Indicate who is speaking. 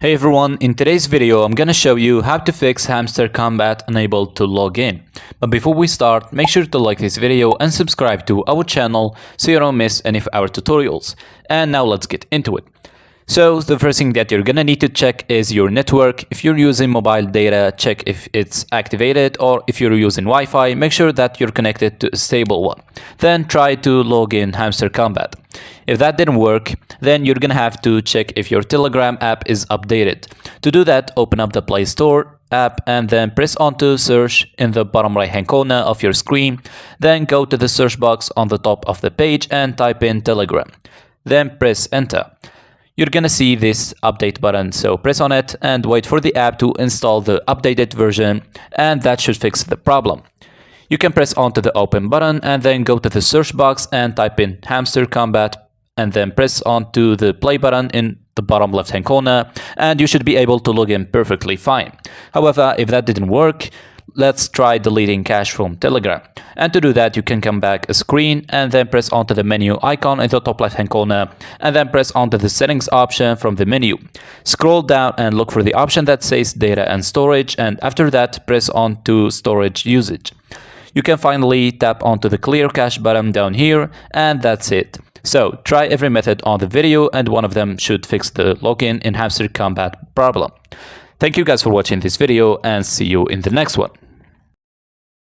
Speaker 1: Hey everyone, in today's video I'm gonna show you how to fix Hamster Kombat unable to log in. But before we start, make sure to like this video and subscribe to our channel so you don't miss any of our tutorials. And now let's get into it. So the first thing that you're gonna need to check is your network. If you're using mobile data, check if it's activated, or if you're using Wi-Fi, make sure that you're connected to a stable one. Then try to log in Hamster Kombat. If that didn't work, then you're gonna have to check if your Telegram app is updated. To do that, open up the Play Store app and then press onto search in the bottom right hand corner of your screen. Then go to the search box on the top of the page and type in Telegram. Then press enter. You're gonna see this update button, so press on it and wait for the app to install the updated version, and that should fix the problem. You can press onto the open button and then go to the search box and type in Hamster Kombat and then press onto the play button in the bottom left hand corner, and you should be able to log in perfectly fine. However, if that didn't work, let's try deleting cache from Telegram. And to do that, you can come back a screen and then press onto the menu icon in the top left hand corner and then press onto the settings option from the menu. Scroll down and look for the option that says data and storage, and after that press onto storage usage. You can finally tap onto the clear cache button down here, and that's it. So try every method on the video and one of them should fix the login in Hamster Kombat problem. Thank you guys for watching this video and see you in the next one.